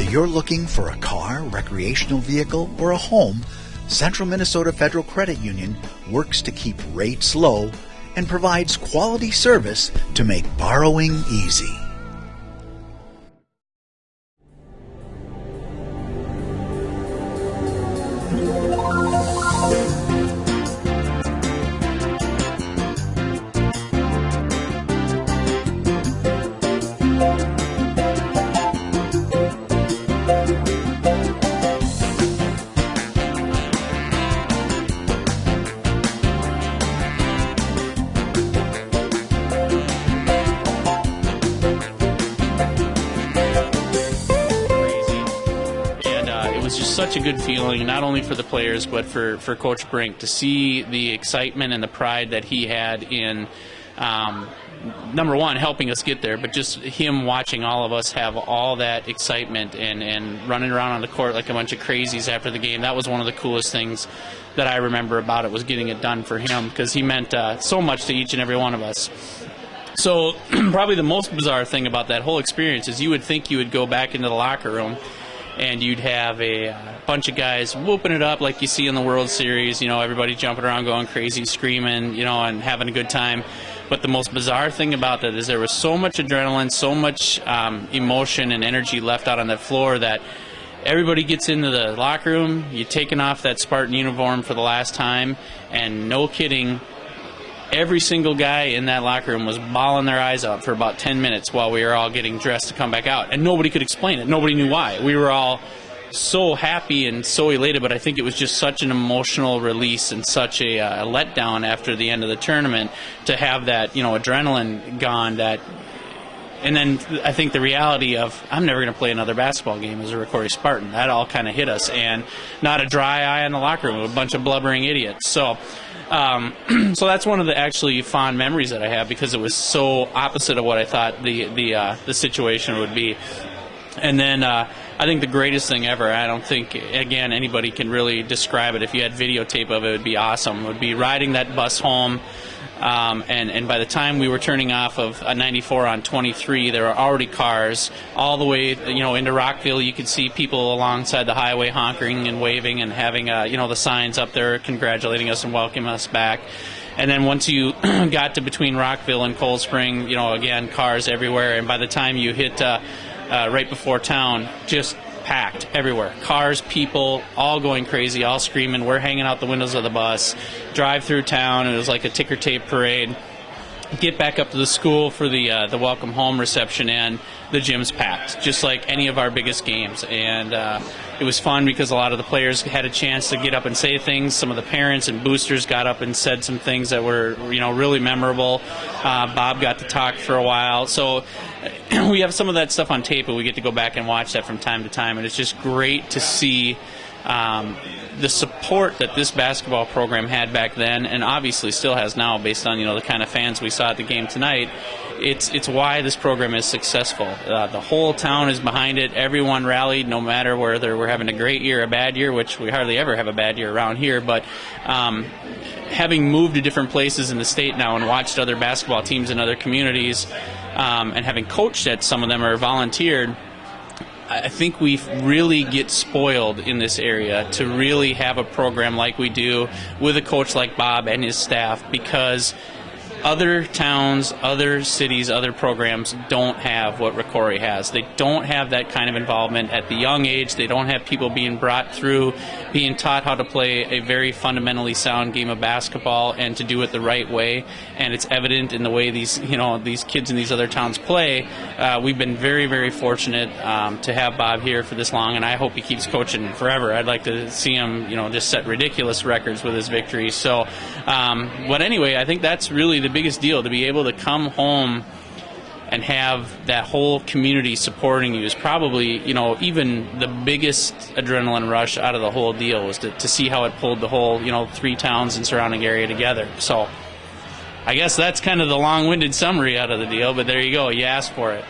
you're looking for a car, recreational vehicle, or a home, Central Minnesota Federal Credit Union works to keep rates low and provides quality service to make borrowing easy. Such a good feeling, not only for the players but for Coach Brink, to see the excitement and the pride that he had in number one, helping us get there, but just him watching all of us have all that excitement and running around on the court like a bunch of crazies after the game. That was one of the coolest things that I remember about it, was getting it done for him, because he meant so much to each and every one of us. So probably the most bizarre thing about that whole experience is you would think you would go back into the locker room and you'd have a bunch of guys whooping it up like you see in the World Series, everybody jumping around, going crazy, screaming, and having a good time. But the most bizarre thing about that is there was so much adrenaline, so much emotion and energy left out on that floor that everybody gets into the locker room, you're taking off that Spartan uniform for the last time, and no kidding, every single guy in that locker room was bawling their eyes out for about 10 minutes while we were all getting dressed to come back out. And nobody could explain it. Nobody knew why. We were all so happy and so elated, but I think it was just such an emotional release and such a letdown after the end of the tournament to have that, adrenaline gone. And then I think the reality of, I'm never going to play another basketball game as a ROCORI Spartan. That all kind of hit us, and not a dry eye in the locker room with a bunch of blubbering idiots. So that's one of the actually fond memories that I have, because it was so opposite of what I thought the situation would be. And then I think the greatest thing ever, I don't think, again, anybody can really describe it. If you had videotape of it, it would be awesome. It would be riding that bus home. And by the time we were turning off of 94 on 23, there were already cars all the way, into Rockville. You could see people alongside the highway honking and waving and having, the signs up there congratulating us and welcoming us back. And then once you got to between Rockville and Cold Spring, again, cars everywhere. And by the time you hit right before town, just packed everywhere. Cars, people, all going crazy, all screaming. We're hanging out the windows of the bus, drive through town. It was like a ticker tape parade. Get back up to the school for the welcome home reception, and the gym's packed, just like any of our biggest games. And it was fun because a lot of the players had a chance to get up and say things. Some of the parents and boosters got up and said some things that were, really memorable. Bob got to talk for a while. So we have some of that stuff on tape, and we get to go back and watch that from time to time. And it's just great to see the support that this basketball program had back then, and obviously still has now, based on the kind of fans we saw at the game tonight. It's why this program is successful. The whole town is behind it. Everyone rallied, no matter whether we're having a great year, a bad year, which we hardly ever have a bad year around here. But having moved to different places in the state now and watched other basketball teams in other communities, and having coached at some of them or volunteered, I think we really get spoiled in this area to really have a program like we do with a coach like Bob and his staff, because other towns, other cities, other programs don't have what ROCORI has. They don't have that kind of involvement at the young age. They don't have people being brought through, being taught how to play a very fundamentally sound game of basketball and to do it the right way. And it's evident in the way these kids in these other towns play. We've been very, very fortunate to have Bob here for this long, and I hope he keeps coaching forever. I'd like to see him, just set ridiculous records with his victories. So, but anyway, I think that's really the biggest deal, to be able to come home and have that whole community supporting you is probably, even the biggest adrenaline rush out of the whole deal, was to see how it pulled the whole, 3 towns and surrounding area together. So I guess that's kind of the long-winded summary out of the deal, but there you go. You asked for it.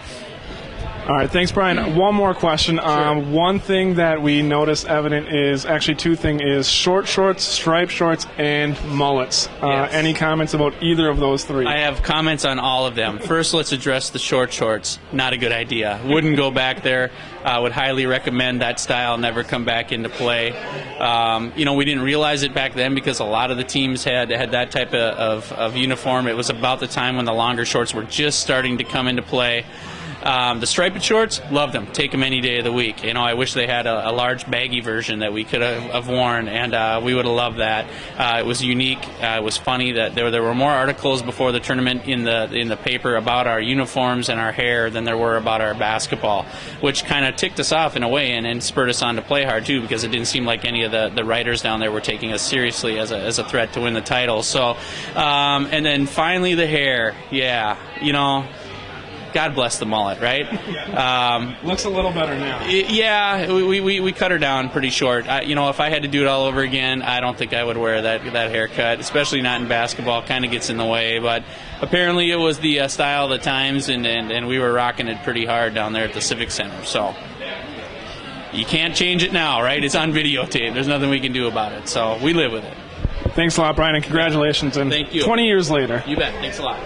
All right, thanks, Brian. One more question. One thing that we noticed evident is actually two things: is short shorts, striped shorts, and mullets. Yes. Any comments about either of those three? I have comments on all of them. First, let's address the short shorts. Not a good idea. Wouldn't go back there. Would highly recommend that style never come back into play. We didn't realize it back then because a lot of the teams had that type of uniform. It was about the time when the longer shorts were just starting to come into play. The striped shorts, loved them. Take them any day of the week. I wish they had a large baggy version that we could have worn, and we would have loved that. It was unique. It was funny that there were more articles before the tournament in the paper about our uniforms and our hair than there were about our basketball, which kind of ticked us off in a way and spurred us on to play hard too, because it didn't seem like any of the writers down there were taking us seriously as a threat to win the title. So, and then finally the hair. Yeah, God bless the mullet, right? Looks a little better now. We cut her down pretty short. If I had to do it all over again, I don't think I would wear that haircut, especially not in basketball. Kind of gets in the way, but apparently it was the style of the times, and we were rocking it pretty hard down there at the Civic Center. So you can't change it now, right? It's on videotape. There's nothing we can do about it. So we live with it. Thanks a lot, Brian, and congratulations. And Thank you. 20 years later. You bet. Thanks a lot.